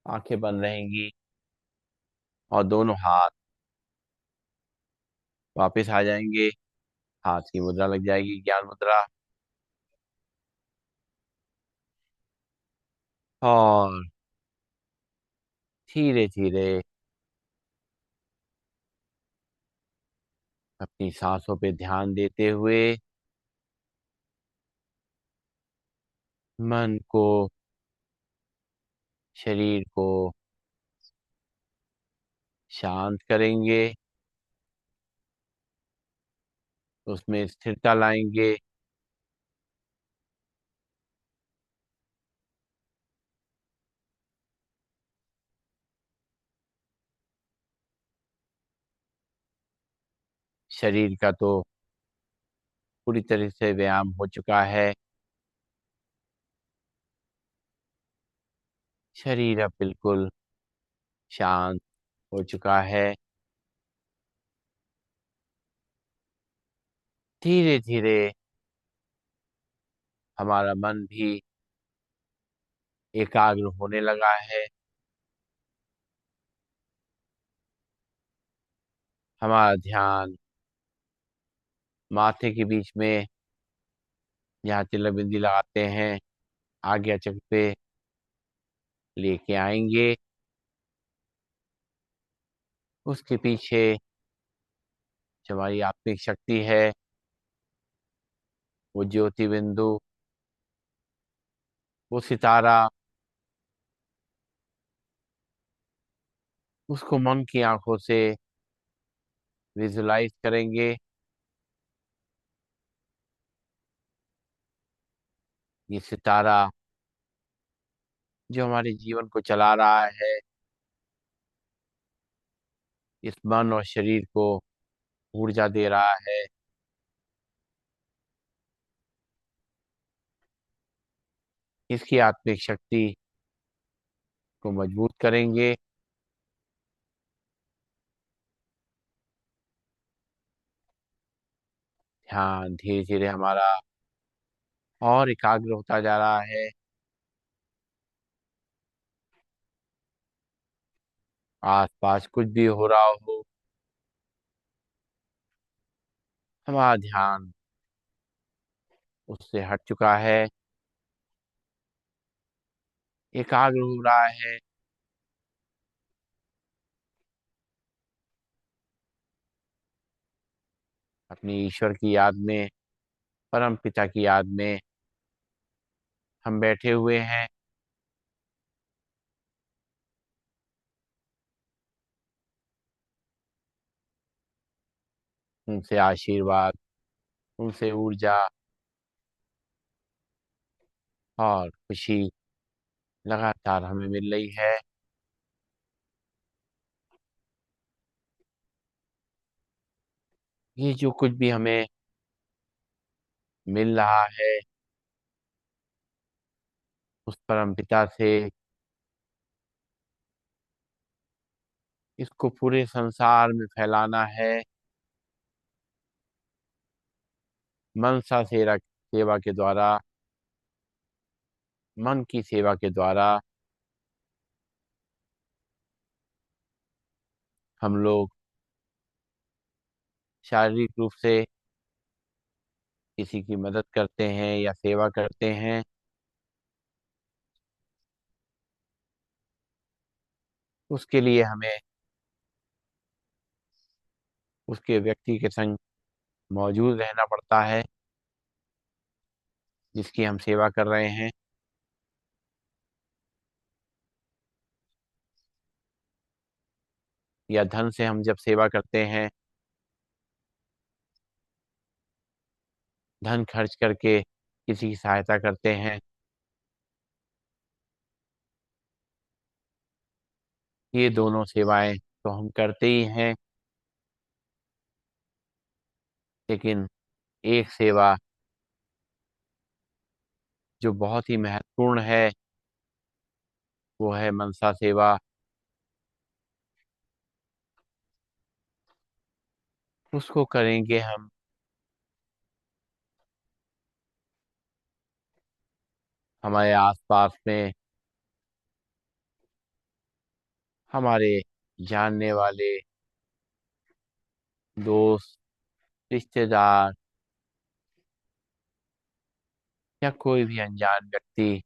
आंखें बंद रहेंगी और दोनों हाथ वापस आ जाएंगे। हाथ की मुद्रा लग जाएगी, ज्ञान मुद्रा। और धीरे धीरे अपनी सांसों पे ध्यान देते हुए मन को, शरीर को शांत करेंगे, उसमें स्थिरता लाएंगे। शरीर का तो पूरी तरह से व्यायाम हो चुका है। शरीर अब बिल्कुल शांत हो चुका है। धीरे धीरे हमारा मन भी एकाग्र होने लगा है। हमारा ध्यान माथे के बीच में, जहाँ तिलक बिंदी लगाते हैं, आज्ञा चक्र पे लेके आएंगे। उसके पीछे जो हमारी आत्मिक शक्ति है, वो ज्योति बिंदु, वो सितारा, उसको मन की आंखों से विजुलाइज करेंगे। ये सितारा जो हमारे जीवन को चला रहा है, इस मन और शरीर को ऊर्जा दे रहा है। इसकी आत्मिक शक्ति को मजबूत करेंगे। ध्यान धीरे धीरे हमारा और एकाग्र होता जा रहा है। आसपास कुछ भी हो रहा हो, हमारा ध्यान उससे हट चुका है, एकाग्र हो रहा है। अपनी ईश्वर की याद में, परम पिता की याद में हम बैठे हुए हैं। उनसे आशीर्वाद, उनसे ऊर्जा और खुशी लगातार हमें मिल रही है। ये जो कुछ भी हमें मिल रहा है, उस परम पिता से, इसको पूरे संसार में फैलाना है। मनसा सेवा के द्वारा, मन की सेवा के द्वारा हम लोग शारीरिक रूप से किसी की मदद करते हैं या सेवा करते हैं। उसके लिए हमें उसके व्यक्ति के संग मौजूद रहना पड़ता है, जिसकी हम सेवा कर रहे हैं। या धन से हम जब सेवा करते हैं, धन खर्च करके किसी की सहायता करते हैं, ये दोनों सेवाएं तो हम करते ही हैं। लेकिन एक सेवा जो बहुत ही महत्वपूर्ण है, वो है मनसा सेवा। उसको करेंगे हम हमारे आसपास में हमारे जानने वाले दोस्त, रिश्तेदार या कोई भी अनजान व्यक्ति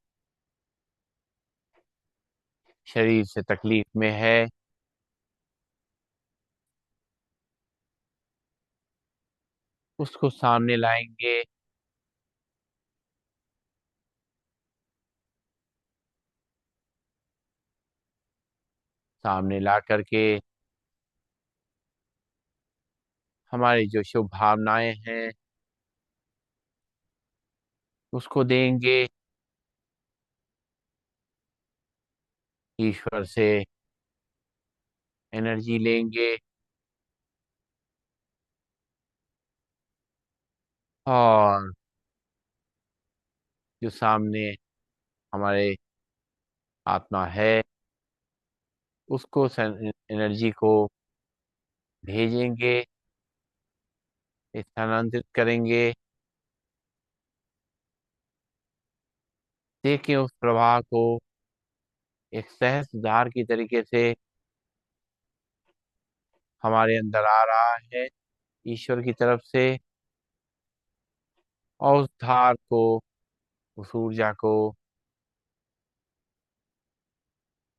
शरीर से तकलीफ में है, उसको सामने लाएंगे। सामने ला करके हमारी जो शुभ भावनाएं हैं उसको देंगे। ईश्वर से एनर्जी लेंगे और जो सामने हमारे आत्मा है उसको एनर्जी को भेजेंगे, स्थानांतरित करेंगे। देखें उस प्रवाह को एक सहज धार की तरीके से हमारे अंदर आ रहा है ईश्वर की तरफ से, और उस धार को, उस ऊर्जा को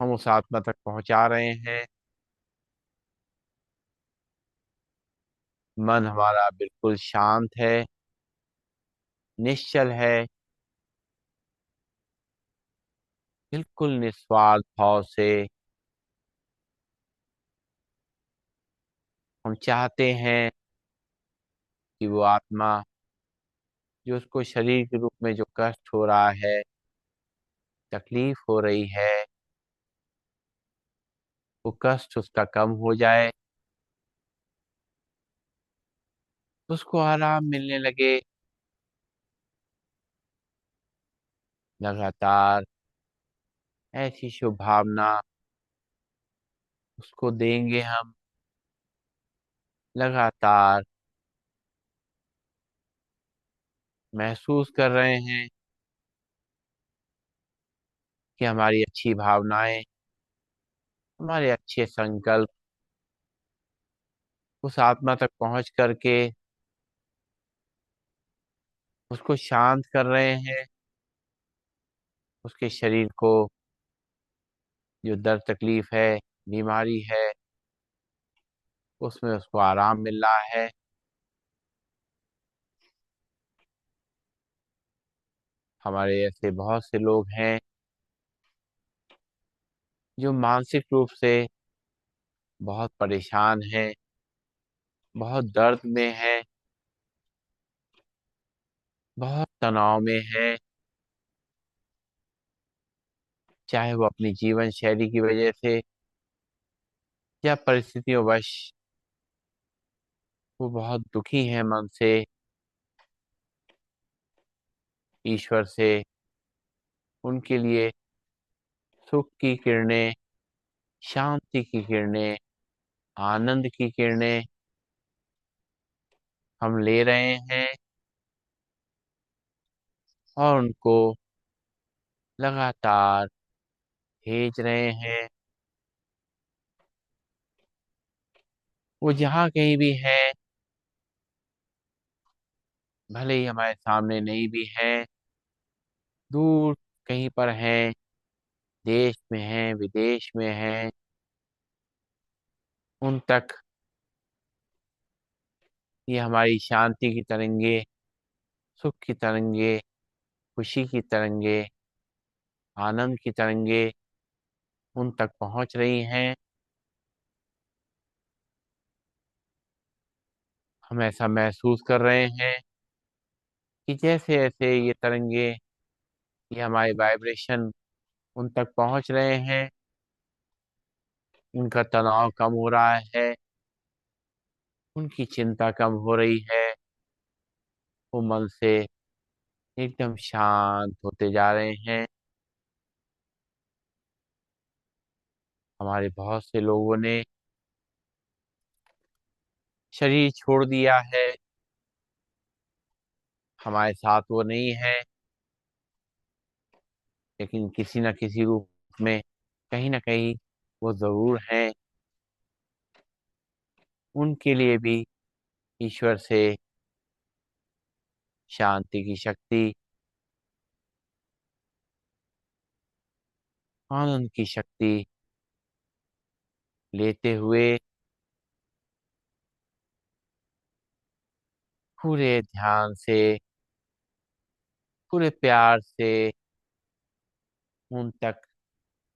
हम उस आत्मा तक पहुंचा रहे हैं। मन हमारा बिल्कुल शांत है, निश्चल है, बिल्कुल निस्वार्थ भाव से हम चाहते हैं कि वो आत्मा जो उसको शरीर के रूप में जो कष्ट हो रहा है, तकलीफ हो रही है, वो कष्ट उसका कम हो जाए, उसको आराम मिलने लगे। लगातार ऐसी शुभ भावना उसको देंगे हम। लगातार महसूस कर रहे हैं कि हमारी अच्छी भावनाएं, हमारे अच्छे संकल्प उस आत्मा तक पहुंच करके उसको शांत कर रहे हैं। उसके शरीर को जो दर्द तकलीफ है, बीमारी है, उसमें उसको आराम मिल रहा है। हमारे ऐसे बहुत से लोग हैं जो मानसिक रूप से बहुत परेशान हैं, बहुत दर्द में हैं, बहुत तनाव में हैं। चाहे वो अपनी जीवन शैली की वजह से या परिस्थितियों वश वो बहुत दुखी हैं मन से। ईश्वर से उनके लिए सुख की किरणें, शांति की किरणें, आनंद की किरणें हम ले रहे हैं और उनको लगातार भेज रहे हैं। वो जहाँ कहीं भी है, भले ही हमारे सामने नहीं भी है, दूर कहीं पर हैं, देश में हैं, विदेश में हैं, उन तक ये हमारी शांति की तरंगे, सुख की तरंगे, खुशी की तरंगे, आनंद की तरंगे उन तक पहुंच रही हैं। हम ऐसा महसूस कर रहे हैं कि जैसे जैसे ये तरंगे, ये हमारे वाइब्रेशन उन तक पहुंच रहे हैं, उनका तनाव कम हो रहा है, उनकी चिंता कम हो रही है। वो मन से एकदम शांत होते जा रहे हैं। हमारे बहुत से लोगों ने शरीर छोड़ दिया है, हमारे साथ वो नहीं है, लेकिन किसी न किसी रूप में कहीं ना कहीं वो ज़रूर हैं, उनके लिए भी ईश्वर से शांति की शक्ति, आनंद की शक्ति लेते हुए पूरे ध्यान से, पूरे प्यार से उन तक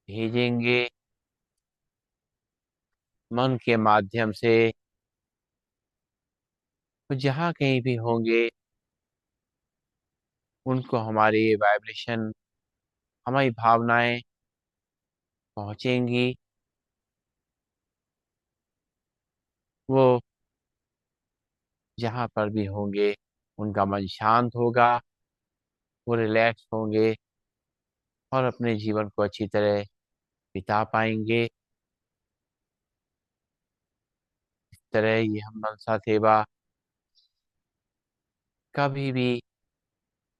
भेजेंगे। मन के माध्यम से वो जहाँ कहीं भी होंगे, उनको हमारी ये वाइब्रेशन, हमारी भावनाएं पहुँचेंगी। वो जहाँ पर भी होंगे, उनका मन शांत होगा, वो रिलैक्स होंगे और अपने जीवन को अच्छी तरह बिता पाएंगे। इस तरह ये हम मनसा सेवा कभी भी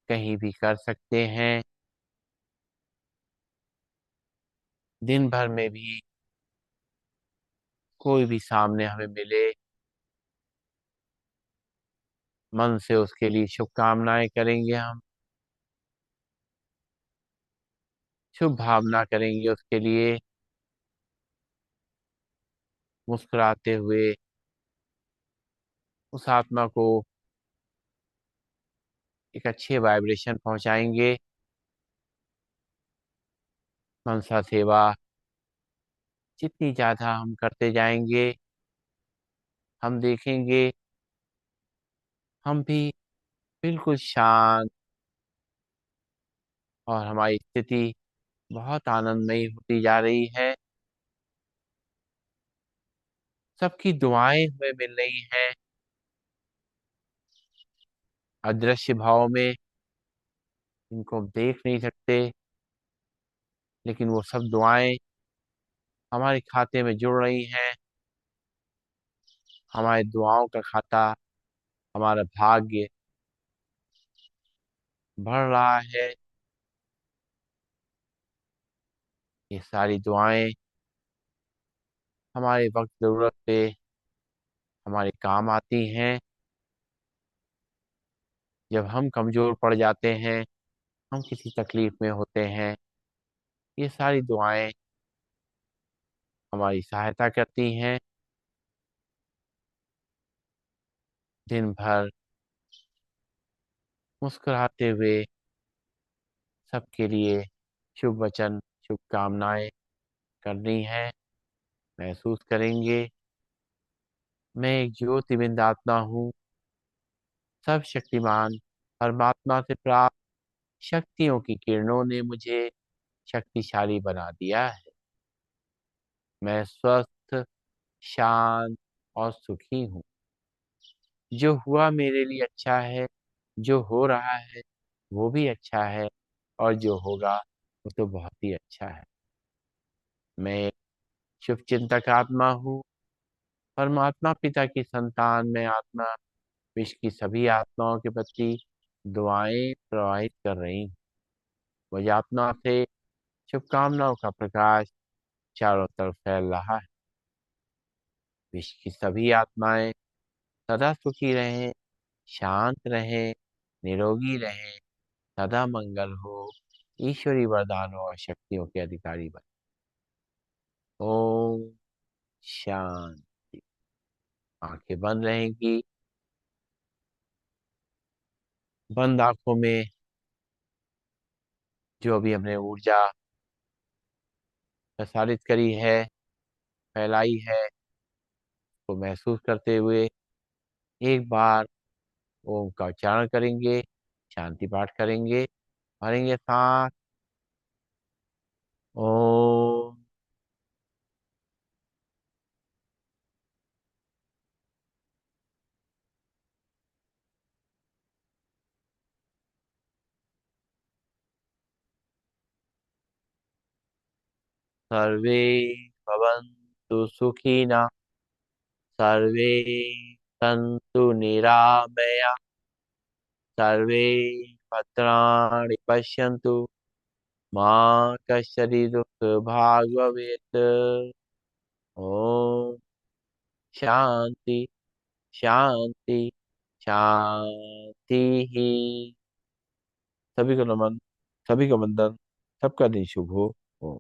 कहीं भी कर सकते हैं। दिन भर में भी कोई भी सामने हमें मिले, मन से उसके लिए शुभकामनाएं करेंगे, हम शुभ भावना करेंगे उसके लिए, मुस्कुराते हुए उस आत्मा को एक अच्छे वाइब्रेशन पहुंचाएंगे। मनसा सेवा जितनी ज़्यादा हम करते जाएंगे, हम देखेंगे हम भी बिल्कुल शांत और हमारी स्थिति बहुत आनंदमयी होती जा रही है। सबकी दुआएं हमें मिल रही हैं अदृश्य भाव में, इनको हम देख नहीं सकते, लेकिन वो सब दुआएं हमारे खाते में जुड़ रही हैं। हमारे दुआओं का खाता, हमारा भाग्य बढ़ रहा है। ये सारी दुआएं हमारे वक्त ज़रूरत पे हमारे काम आती हैं। जब हम कमज़ोर पड़ जाते हैं, हम किसी तकलीफ में होते हैं, ये सारी दुआएं हमारी सहायता करती हैं। दिन भर मुस्कुराते हुए सबके लिए शुभ वचन, शुभकामनाएं करनी है, महसूस करेंगे। मैं एक ज्योतिर्बिंद आत्मा हूँ, सब शक्तिमान परमात्मा से प्राप्त शक्तियों की किरणों ने मुझे शक्तिशाली बना दिया है। मैं स्वस्थ, शांत और सुखी हूँ। जो हुआ मेरे लिए अच्छा है, जो हो रहा है वो भी अच्छा है, और जो होगा वो तो बहुत ही अच्छा है। मैं एक शुभचिंतक आत्मा हूँ, परमात्मा पिता की संतान में आत्मा विश्व की सभी आत्माओं के प्रति दुआएं प्रवाहित कर रही हूँ। मुझ आत्मा से शुभकामनाओं का प्रकाश चारों तरफ फैल रहा है। विश्व की सभी आत्माएं सदा सुखी रहें, शांत रहें, निरोगी रहें, सदा मंगल हो, ईश्वरी वरदानों और शक्तियों के अधिकारी बने। ओम शांति। आंखें बंद रहेंगी। बंद आंखों में जो भी हमने ऊर्जा प्रसारित करी है, फैलाई है, को महसूस करते हुए एक बार ओम का उच्चारण करेंगे, शांति पाठ करेंगे, भरेंगे सांस। ओम। सर्वे भवन्तु सुखिनः, सर्वे सन्तु निरामया, सर्वे भद्राणि पश्यन्तु, माँ कश्चित् दुःखभाग् भवेत्। ओम शांति शांति शांति ही। सभी को नमन, सभी को वंदन, सबका दिन शुभ हो।